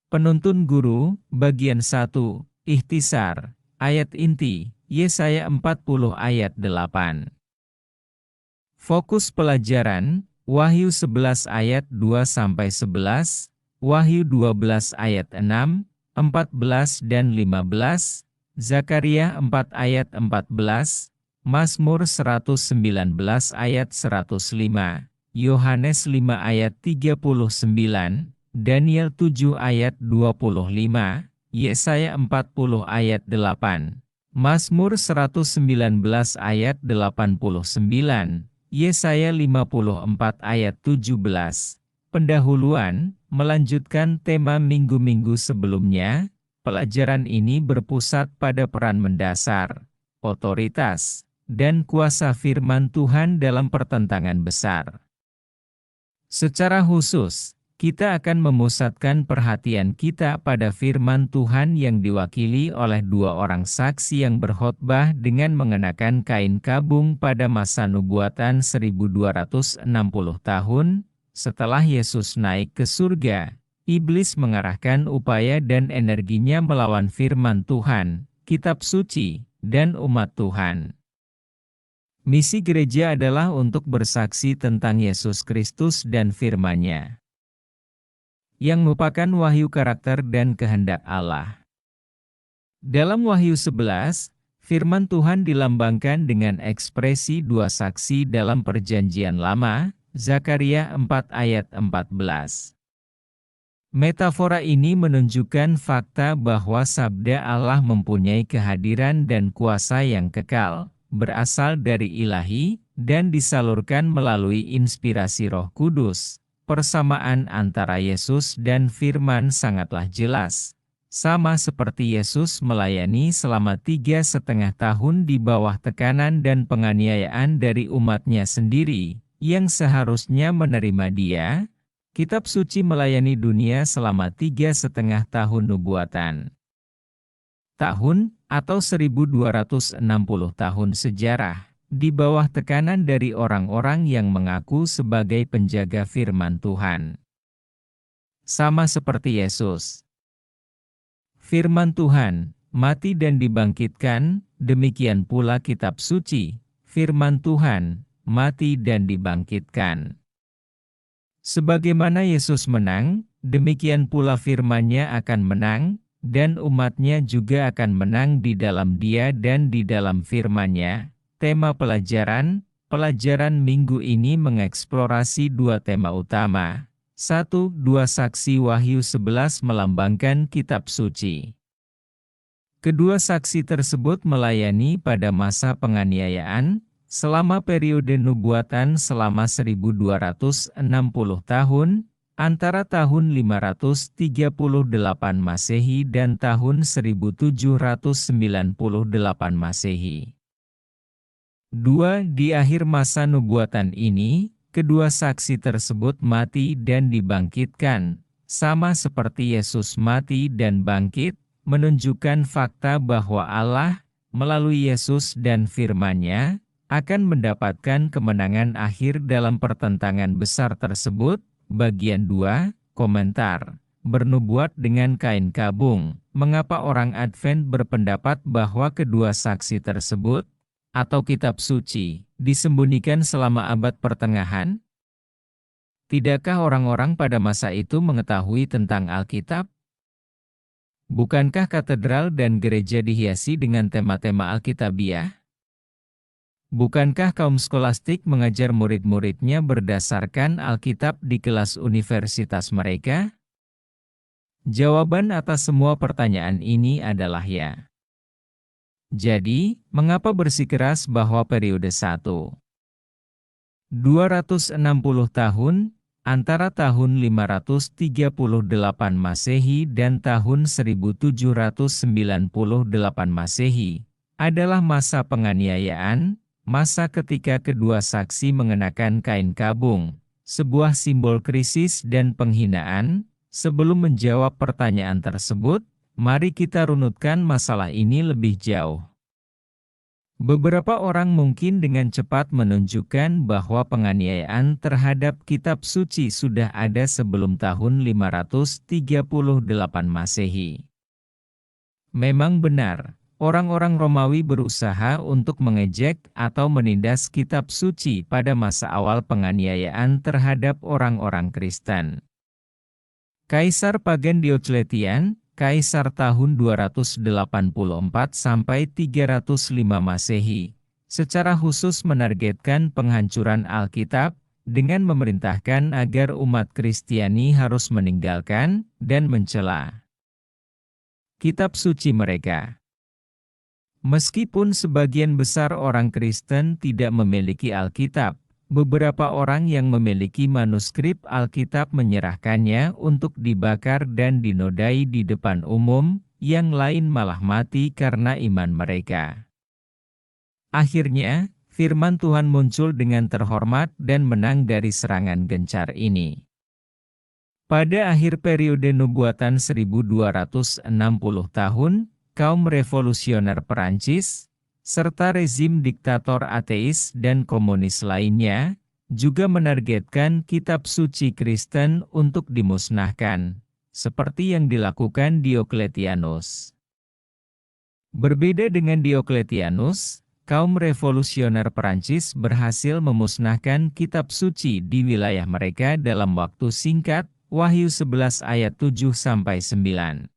Penuntun Guru, Bagian 1, Ikhtisar, Ayat Inti, Yesaya 40 ayat 8. Fokus pelajaran, Wahyu 11 ayat 2-11, Wahyu 12 ayat 6, 14 dan 15, Zakaria 4 ayat 14, Mazmur 119 ayat 105, Yohanes 5 ayat 39, Daniel 7 ayat 25, Yesaya 40 ayat 8, Mazmur 119 ayat 89, Yesaya 54 ayat 17. Pendahuluan, melanjutkan tema minggu-minggu sebelumnya, pelajaran ini berpusat pada peran mendasar, otoritas, dan kuasa firman Tuhan dalam pertentangan besar. Secara khusus, kita akan memusatkan perhatian kita pada firman Tuhan yang diwakili oleh dua orang saksi yang berkhotbah dengan mengenakan kain kabung pada masa nubuatan 1260 tahun. Setelah Yesus naik ke surga, iblis mengarahkan upaya dan energinya melawan firman Tuhan, kitab suci, dan umat Tuhan. Misi gereja adalah untuk bersaksi tentang Yesus Kristus dan firman-Nya, yang merupakan wahyu karakter dan kehendak Allah. Dalam Wahyu 11, firman Tuhan dilambangkan dengan ekspresi dua saksi dalam Perjanjian Lama, Zakaria 4 ayat 14. Metafora ini menunjukkan fakta bahwa sabda Allah mempunyai kehadiran dan kuasa yang kekal, berasal dari ilahi, dan disalurkan melalui inspirasi Roh Kudus. Persamaan antara Yesus dan firman sangatlah jelas. Sama seperti Yesus melayani selama 3,5 tahun di bawah tekanan dan penganiayaan dari umatnya sendiri, yang seharusnya menerima Dia, kitab suci melayani dunia selama 3,5 tahun nubuatan. Tahun, atau 1260 tahun sejarah, di bawah tekanan dari orang-orang yang mengaku sebagai penjaga firman Tuhan. Sama seperti Yesus. Firman Tuhan, mati dan dibangkitkan, demikian pula kitab suci, firman Tuhan, mati dan dibangkitkan. Sebagaimana Yesus menang, demikian pula firman-Nya akan menang, dan umat-Nya juga akan menang di dalam Dia dan di dalam firman-Nya. Tema pelajaran minggu ini mengeksplorasi dua tema utama. 1. Dua saksi Wahyu 11 melambangkan kitab suci. Kedua saksi tersebut melayani pada masa penganiayaan, selama periode nubuatan selama 1260 tahun, antara tahun 538 Masehi dan tahun 1798 Masehi. 2. Di akhir masa nubuatan ini, kedua saksi tersebut mati dan dibangkitkan, sama seperti Yesus mati dan bangkit, menunjukkan fakta bahwa Allah, melalui Yesus dan firman-Nya, akan mendapatkan kemenangan akhir dalam pertentangan besar tersebut. Bagian 2, komentar. Bernubuat dengan kain kabung. Mengapa orang Advent berpendapat bahwa kedua saksi tersebut, atau kitab suci, disembunyikan selama abad pertengahan? Tidakkah orang-orang pada masa itu mengetahui tentang Alkitab? Bukankah katedral dan gereja dihiasi dengan tema-tema Alkitabiah? Bukankah kaum skolastik mengajar murid-muridnya berdasarkan Alkitab di kelas universitas mereka? Jawaban atas semua pertanyaan ini adalah ya. Jadi, mengapa bersikeras bahwa periode 1, 260 tahun, antara tahun 538 Masehi dan tahun 1798 Masehi, adalah masa penganiayaan, masa ketika kedua saksi mengenakan kain kabung, sebuah simbol krisis dan penghinaan? Sebelum menjawab pertanyaan tersebut, mari kita runutkan masalah ini lebih jauh. Beberapa orang mungkin dengan cepat menunjukkan bahwa penganiayaan terhadap kitab suci sudah ada sebelum tahun 538 Masehi. Memang benar, orang-orang Romawi berusaha untuk mengejek atau menindas kitab suci pada masa awal penganiayaan terhadap orang-orang Kristen. Kaisar Pagan Diocletian, Kaisar tahun 284 sampai 305 Masehi, secara khusus menargetkan penghancuran Alkitab dengan memerintahkan agar umat Kristiani harus meninggalkan dan mencela kitab suci mereka. Meskipun sebagian besar orang Kristen tidak memiliki Alkitab, beberapa orang yang memiliki manuskrip Alkitab menyerahkannya untuk dibakar dan dinodai di depan umum, yang lain malah mati karena iman mereka. Akhirnya, firman Tuhan muncul dengan terhormat dan menang dari serangan gencar ini. Pada akhir periode nubuatan 1260 tahun, kaum revolusioner Perancis, serta rezim diktator ateis dan komunis lainnya, juga menargetkan kitab suci Kristen untuk dimusnahkan, seperti yang dilakukan Diocletianus. Berbeda dengan Diocletianus, kaum revolusioner Perancis berhasil memusnahkan kitab suci di wilayah mereka dalam waktu singkat, Wahyu 11 ayat 7-9.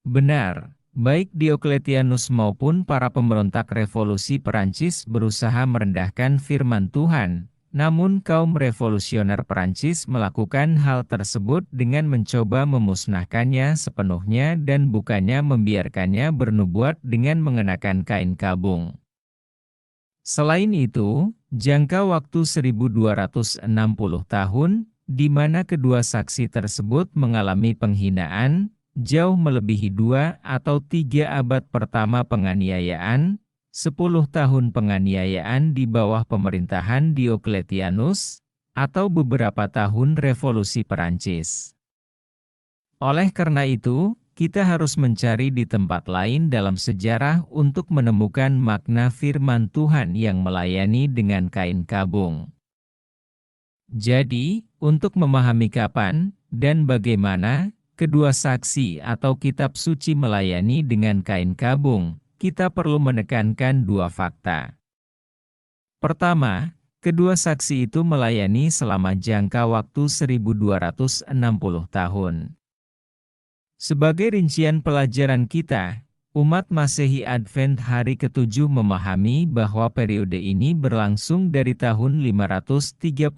Benar. Baik Diocletianus maupun para pemberontak revolusi Perancis berusaha merendahkan firman Tuhan, namun kaum revolusioner Perancis melakukan hal tersebut dengan mencoba memusnahkannya sepenuhnya dan bukannya membiarkannya bernubuat dengan mengenakan kain kabung. Selain itu, jangka waktu 1260 tahun, di mana kedua saksi tersebut mengalami penghinaan, jauh melebihi 2 atau 3 abad pertama penganiayaan, 10 tahun penganiayaan di bawah pemerintahan Diocletianus, atau beberapa tahun revolusi Perancis. Oleh karena itu, kita harus mencari di tempat lain dalam sejarah untuk menemukan makna firman Tuhan yang melayani dengan kain kabung. Jadi, untuk memahami kapan dan bagaimana kedua saksi atau kitab suci melayani dengan kain kabung, kita perlu menekankan dua fakta. Pertama, kedua saksi itu melayani selama jangka waktu 1260 tahun. Sebagai rincian pelajaran kita, umat Masehi Advent hari ke-7 memahami bahwa periode ini berlangsung dari tahun 538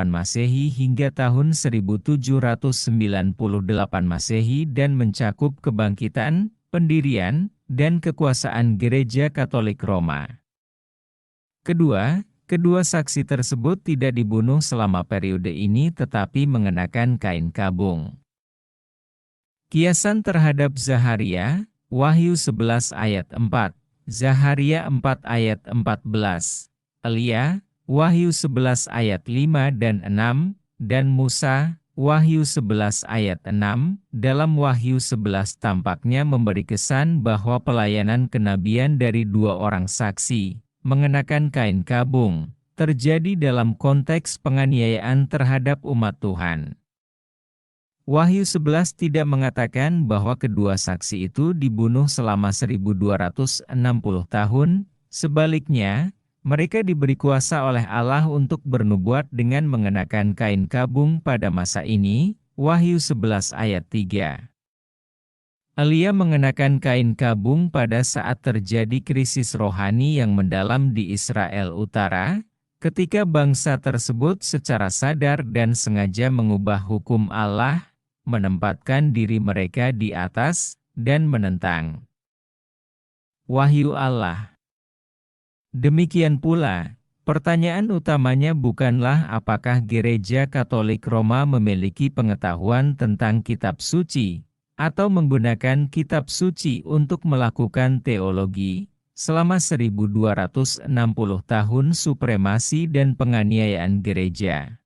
Masehi hingga tahun 1798 Masehi dan mencakup kebangkitan, pendirian, dan kekuasaan Gereja Katolik Roma. Kedua, kedua saksi tersebut tidak dibunuh selama periode ini tetapi mengenakan kain kabung. Kiasan terhadap Zaharia, Wahyu 11 ayat 4, Zaharia 4 ayat 14, Elia, Wahyu 11 ayat 5 dan 6, dan Musa, Wahyu 11 ayat 6, dalam Wahyu 11 tampaknya memberi kesan bahwa pelayanan kenabian dari dua orang saksi, mengenakan kain kabung, terjadi dalam konteks penganiayaan terhadap umat Tuhan. Wahyu 11 tidak mengatakan bahwa kedua saksi itu dibunuh selama 1260 tahun, sebaliknya, mereka diberi kuasa oleh Allah untuk bernubuat dengan mengenakan kain kabung pada masa ini, Wahyu 11 ayat 3. Elia mengenakan kain kabung pada saat terjadi krisis rohani yang mendalam di Israel Utara, ketika bangsa tersebut secara sadar dan sengaja mengubah hukum Allah, menempatkan diri mereka di atas, dan menentang wahyu Allah. Demikian pula, pertanyaan utamanya bukanlah apakah Gereja Katolik Roma memiliki pengetahuan tentang kitab suci, atau menggunakan kitab suci untuk melakukan teologi, selama 1260 tahun supremasi dan penganiayaan gereja.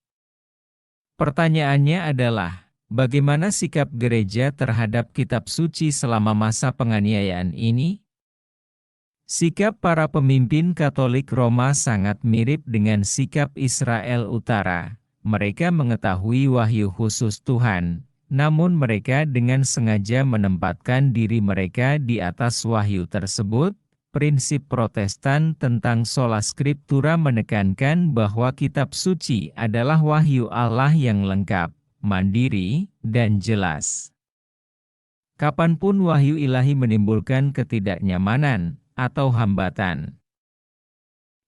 Pertanyaannya adalah, bagaimana sikap gereja terhadap kitab suci selama masa penganiayaan ini? Sikap para pemimpin Katolik Roma sangat mirip dengan sikap Israel Utara. Mereka mengetahui wahyu khusus Tuhan, namun mereka dengan sengaja menempatkan diri mereka di atas wahyu tersebut. Prinsip Protestan tentang sola scriptura menekankan bahwa kitab suci adalah wahyu Allah yang lengkap, mandiri, dan jelas. Kapanpun wahyu ilahi menimbulkan ketidaknyamanan atau hambatan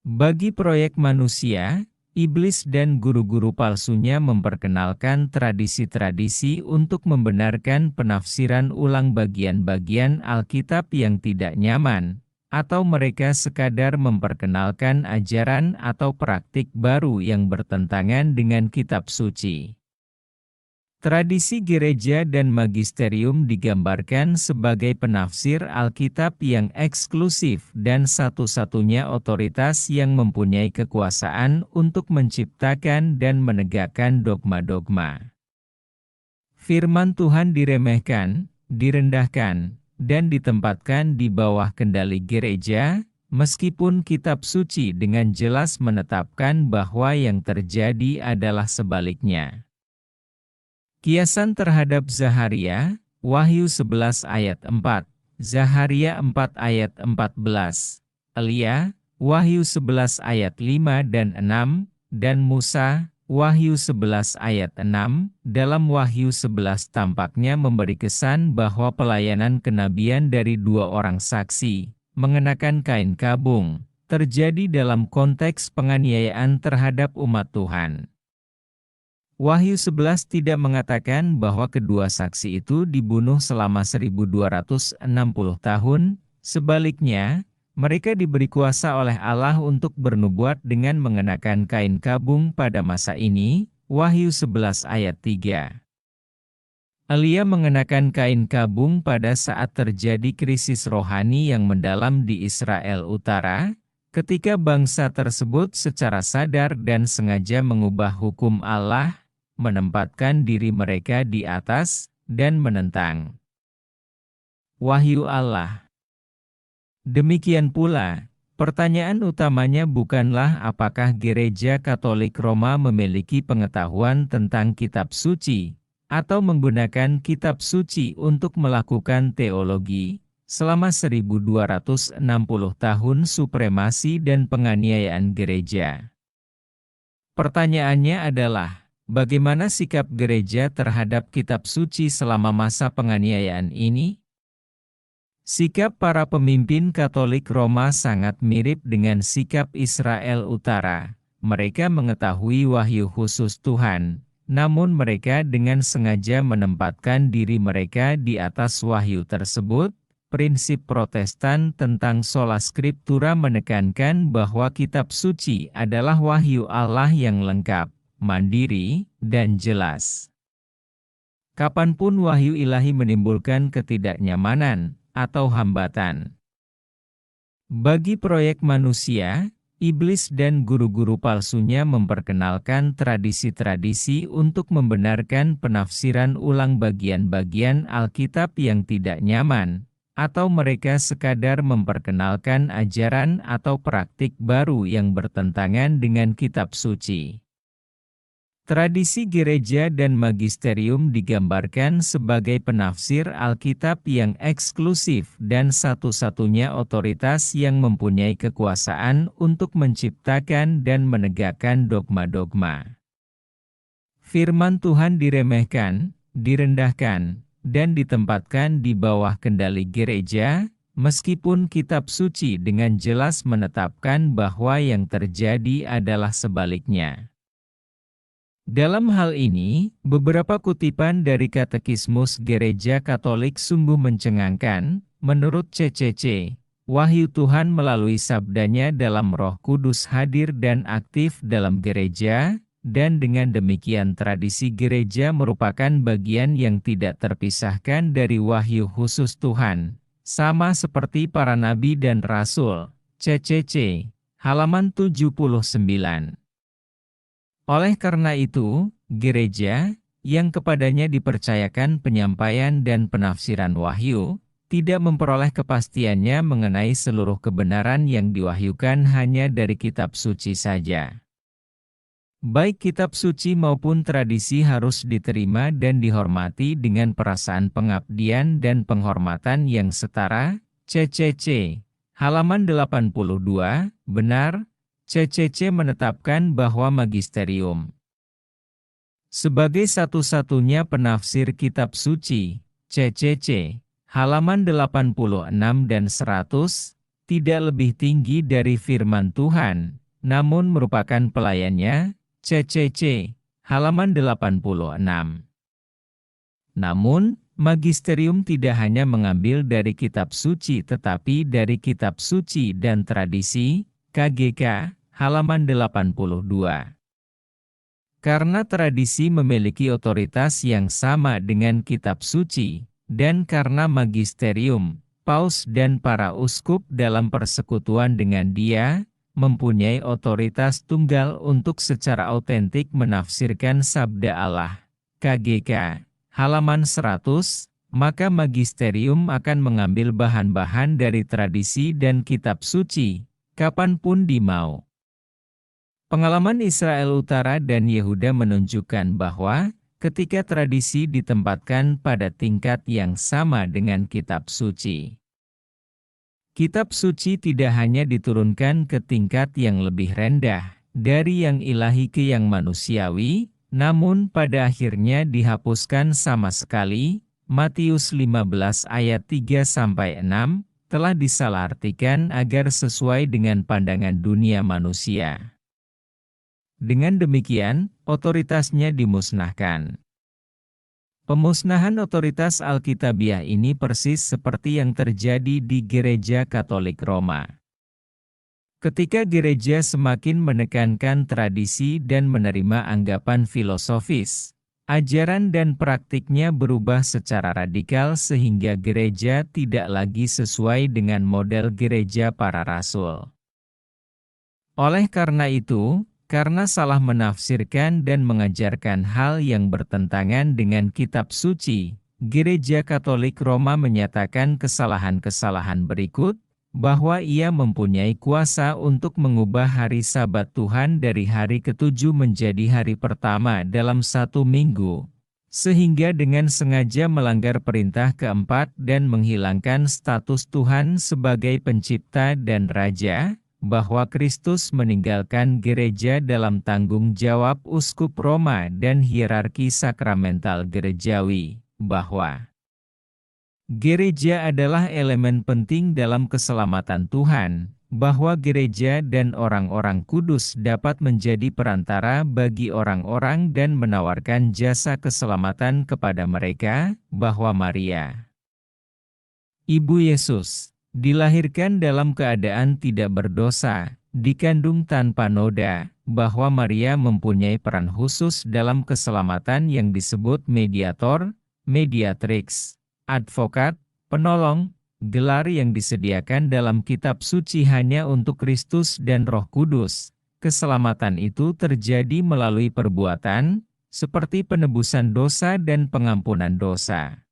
bagi proyek manusia, iblis dan guru-guru palsunya memperkenalkan tradisi-tradisi untuk membenarkan penafsiran ulang bagian-bagian Alkitab yang tidak nyaman, atau mereka sekadar memperkenalkan ajaran atau praktik baru yang bertentangan dengan kitab suci. Tradisi gereja dan magisterium digambarkan sebagai penafsir Alkitab yang eksklusif dan satu-satunya otoritas yang mempunyai kekuasaan untuk menciptakan dan menegakkan dogma-dogma. Firman Tuhan diremehkan, direndahkan, dan ditempatkan di bawah kendali gereja, meskipun kitab suci dengan jelas menetapkan bahwa yang terjadi adalah sebaliknya. Kiasan terhadap Zaharia, Wahyu 11 ayat 4, Zaharia 4 ayat 14, Elia, Wahyu 11 ayat 5 dan 6, dan Musa, Wahyu 11 ayat 6, dalam Wahyu 11 tampaknya memberi kesan bahwa pelayanan kenabian dari dua orang saksi, mengenakan kain kabung, terjadi dalam konteks penganiayaan terhadap umat Tuhan. Wahyu 11 tidak mengatakan bahwa kedua saksi itu dibunuh selama 1260 tahun, sebaliknya, mereka diberi kuasa oleh Allah untuk bernubuat dengan mengenakan kain kabung pada masa ini, Wahyu 11 ayat 3. Elia mengenakan kain kabung pada saat terjadi krisis rohani yang mendalam di Israel Utara, ketika bangsa tersebut secara sadar dan sengaja mengubah hukum Allah, menempatkan diri mereka di atas, dan menentang wahyu Allah. Demikian pula, pertanyaan utamanya bukanlah apakah Gereja Katolik Roma memiliki pengetahuan tentang kitab suci, atau menggunakan kitab suci untuk melakukan teologi, selama 1260 tahun supremasi dan penganiayaan gereja. Pertanyaannya adalah, bagaimana sikap gereja terhadap kitab suci selama masa penganiayaan ini? Sikap para pemimpin Katolik Roma sangat mirip dengan sikap Israel Utara. Mereka mengetahui wahyu khusus Tuhan, namun mereka dengan sengaja menempatkan diri mereka di atas wahyu tersebut. Prinsip Protestan tentang sola scriptura menekankan bahwa kitab suci adalah wahyu Allah yang lengkap, mandiri, dan jelas. Kapanpun wahyu ilahi menimbulkan ketidaknyamanan atau hambatan bagi proyek manusia, iblis dan guru-guru palsunya memperkenalkan tradisi-tradisi untuk membenarkan penafsiran ulang bagian-bagian Alkitab yang tidak nyaman, atau mereka sekadar memperkenalkan ajaran atau praktik baru yang bertentangan dengan kitab suci. Tradisi gereja dan magisterium digambarkan sebagai penafsir Alkitab yang eksklusif dan satu-satunya otoritas yang mempunyai kekuasaan untuk menciptakan dan menegakkan dogma-dogma. Firman Tuhan diremehkan, direndahkan, dan ditempatkan di bawah kendali gereja, meskipun kitab suci dengan jelas menetapkan bahwa yang terjadi adalah sebaliknya. Dalam hal ini, beberapa kutipan dari Katekismus Gereja Katolik sungguh mencengangkan. Menurut CCC, wahyu Tuhan melalui sabdanya dalam Roh Kudus hadir dan aktif dalam gereja, dan dengan demikian tradisi gereja merupakan bagian yang tidak terpisahkan dari wahyu khusus Tuhan, sama seperti para nabi dan rasul. CCC, halaman 79. Oleh karena itu, gereja, yang kepadanya dipercayakan penyampaian dan penafsiran wahyu, tidak memperoleh kepastiannya mengenai seluruh kebenaran yang diwahyukan hanya dari kitab suci saja. Baik kitab suci maupun tradisi harus diterima dan dihormati dengan perasaan pengabdian dan penghormatan yang setara. CCC, halaman 82, benar, CCC menetapkan bahwa magisterium sebagai satu-satunya penafsir kitab suci, CCC, halaman 86 dan 100, tidak lebih tinggi dari firman Tuhan, namun merupakan pelayannya, CCC, halaman 86. Namun, magisterium tidak hanya mengambil dari kitab suci tetapi dari kitab suci dan tradisi, KGK, halaman 82. Karena tradisi memiliki otoritas yang sama dengan kitab suci, dan karena magisterium, paus dan para uskup dalam persekutuan dengan dia, mempunyai otoritas tunggal untuk secara autentik menafsirkan sabda Allah. KGK, halaman 100, maka magisterium akan mengambil bahan-bahan dari tradisi dan kitab suci, kapanpun dimau. Pengalaman Israel Utara dan Yehuda menunjukkan bahwa, ketika tradisi ditempatkan pada tingkat yang sama dengan kitab suci, kitab suci tidak hanya diturunkan ke tingkat yang lebih rendah, dari yang ilahi ke yang manusiawi, namun pada akhirnya dihapuskan sama sekali. Matius 15 ayat 3-6, telah disalahartikan agar sesuai dengan pandangan dunia manusia. Dengan demikian, otoritasnya dimusnahkan. Pemusnahan otoritas Alkitabiah ini persis seperti yang terjadi di Gereja Katolik Roma. Ketika gereja semakin menekankan tradisi dan menerima anggapan filosofis, ajaran dan praktiknya berubah secara radikal sehingga gereja tidak lagi sesuai dengan model gereja para rasul. Oleh karena itu, karena salah menafsirkan dan mengajarkan hal yang bertentangan dengan kitab suci, Gereja Katolik Roma menyatakan kesalahan-kesalahan berikut, bahwa ia mempunyai kuasa untuk mengubah hari Sabat Tuhan dari hari ke-7 menjadi hari pertama dalam 1 minggu, sehingga dengan sengaja melanggar perintah keempat dan menghilangkan status Tuhan sebagai pencipta dan raja, bahwa Kristus meninggalkan gereja dalam tanggung jawab uskup Roma dan hierarki sakramental gerejawi, bahwa gereja adalah elemen penting dalam keselamatan Tuhan, bahwa gereja dan orang-orang kudus dapat menjadi perantara bagi orang-orang dan menawarkan jasa keselamatan kepada mereka, bahwa Maria, Ibu Yesus, dilahirkan dalam keadaan tidak berdosa, dikandung tanpa noda, bahwa Maria mempunyai peran khusus dalam keselamatan yang disebut mediator, mediatrix, advokat, penolong, gelar yang disediakan dalam kitab suci hanya untuk Kristus dan Roh Kudus. Keselamatan itu terjadi melalui perbuatan, seperti penebusan dosa dan pengampunan dosa.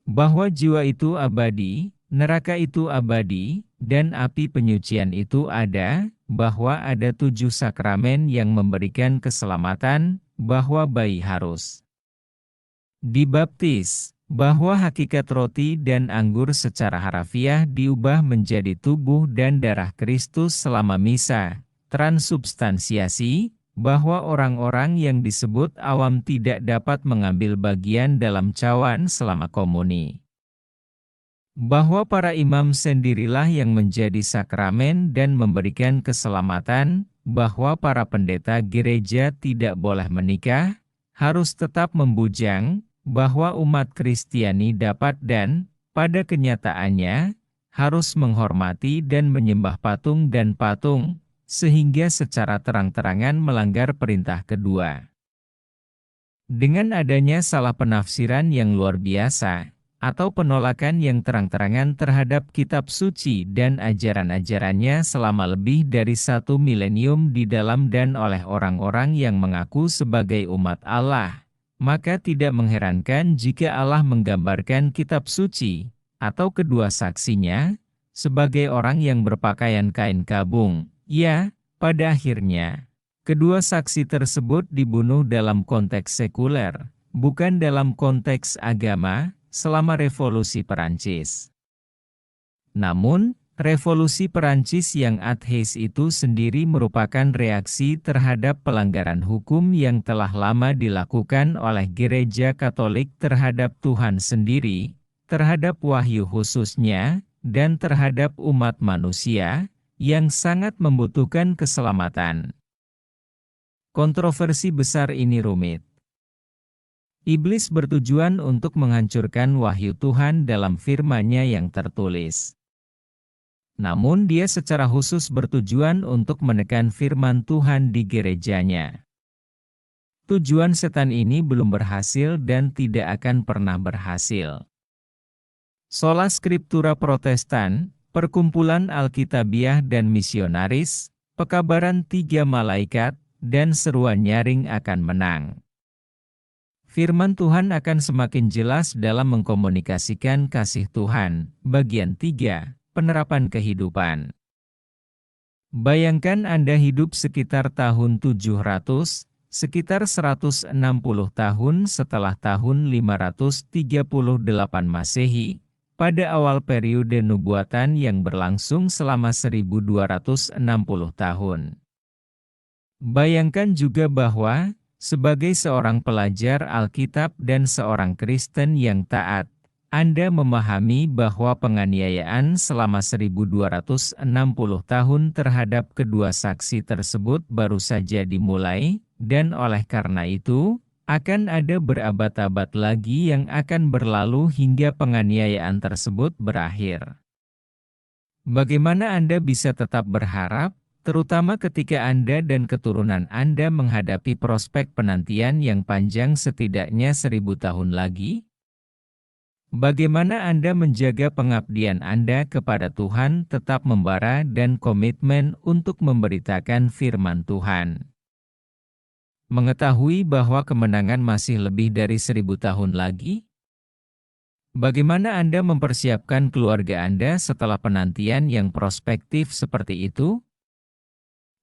Bahwa jiwa itu abadi, neraka itu abadi, dan api penyucian itu ada, bahwa ada 7 sakramen yang memberikan keselamatan, bahwa bayi harus dibaptis, bahwa hakikat roti dan anggur secara harafiah diubah menjadi tubuh dan darah Kristus selama misa, transubstansiasi, bahwa orang-orang yang disebut awam tidak dapat mengambil bagian dalam cawan selama komuni, bahwa para imam sendirilah yang menjadi sakramen dan memberikan keselamatan, bahwa para pendeta gereja tidak boleh menikah, harus tetap membujang, bahwa umat Kristiani dapat dan, pada kenyataannya, harus menghormati dan menyembah patung dan patung, sehingga secara terang-terangan melanggar perintah kedua. Dengan adanya salah penafsiran yang luar biasa, atau penolakan yang terang-terangan terhadap kitab suci dan ajaran-ajarannya selama lebih dari 1 milenium di dalam dan oleh orang-orang yang mengaku sebagai umat Allah, maka tidak mengherankan jika Allah menggambarkan kitab suci, atau kedua saksinya, sebagai orang yang berpakaian kain kabung. Ya, pada akhirnya, kedua saksi tersebut dibunuh dalam konteks sekuler, bukan dalam konteks agama, selama Revolusi Perancis. Namun, Revolusi Perancis yang ateis itu sendiri merupakan reaksi terhadap pelanggaran hukum yang telah lama dilakukan oleh Gereja Katolik terhadap Tuhan sendiri, terhadap wahyu khususnya, dan terhadap umat manusia, yang sangat membutuhkan keselamatan. Kontroversi besar ini rumit. Iblis bertujuan untuk menghancurkan wahyu Tuhan dalam firman-Nya yang tertulis. Namun dia secara khusus bertujuan untuk menekan firman Tuhan di gerejanya. Tujuan setan ini belum berhasil dan tidak akan pernah berhasil. Sola Scriptura Protestan, Perkumpulan Alkitabiah dan Misionaris, Pekabaran 3 Malaikat, dan seruan nyaring akan menang. Firman Tuhan akan semakin jelas dalam mengkomunikasikan kasih Tuhan. Bagian 3. Penerapan kehidupan. Bayangkan Anda hidup sekitar tahun 700, sekitar 160 tahun setelah tahun 538 Masehi, pada awal periode nubuatan yang berlangsung selama 1260 tahun. Bayangkan juga bahwa, sebagai seorang pelajar Alkitab dan seorang Kristen yang taat, Anda memahami bahwa penganiayaan selama 1260 tahun terhadap kedua saksi tersebut baru saja dimulai, dan oleh karena itu, akan ada berabad-abad lagi yang akan berlalu hingga penganiayaan tersebut berakhir. Bagaimana Anda bisa tetap berharap, terutama ketika Anda dan keturunan Anda menghadapi prospek penantian yang panjang setidaknya 1000 tahun lagi? Bagaimana Anda menjaga pengabdian Anda kepada Tuhan tetap membara dan komitmen untuk memberitakan firman Tuhan? Mengetahui bahwa kemenangan masih lebih dari 1000 tahun lagi? Bagaimana Anda mempersiapkan keluarga Anda setelah penantian yang prospektif seperti itu?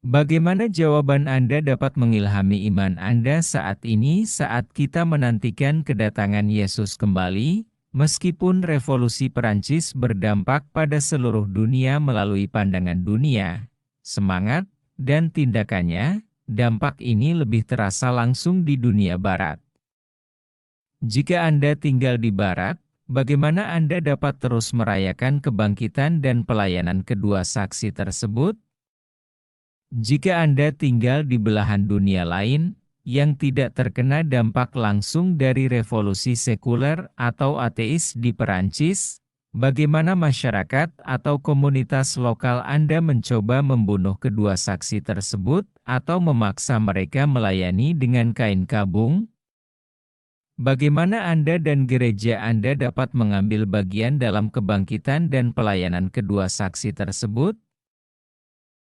Bagaimana jawaban Anda dapat mengilhami iman Anda saat ini saat kita menantikan kedatangan Yesus kembali? Meskipun Revolusi Perancis berdampak pada seluruh dunia melalui pandangan dunia, semangat, dan tindakannya, dampak ini lebih terasa langsung di dunia Barat. Jika Anda tinggal di Barat, bagaimana Anda dapat terus merayakan kebangkitan dan pelayanan kedua saksi tersebut? Jika Anda tinggal di belahan dunia lain, yang tidak terkena dampak langsung dari revolusi sekuler atau ateis di Perancis, bagaimana masyarakat atau komunitas lokal Anda mencoba membunuh kedua saksi tersebut atau memaksa mereka melayani dengan kain kabung? Bagaimana Anda dan gereja Anda dapat mengambil bagian dalam kebangkitan dan pelayanan kedua saksi tersebut?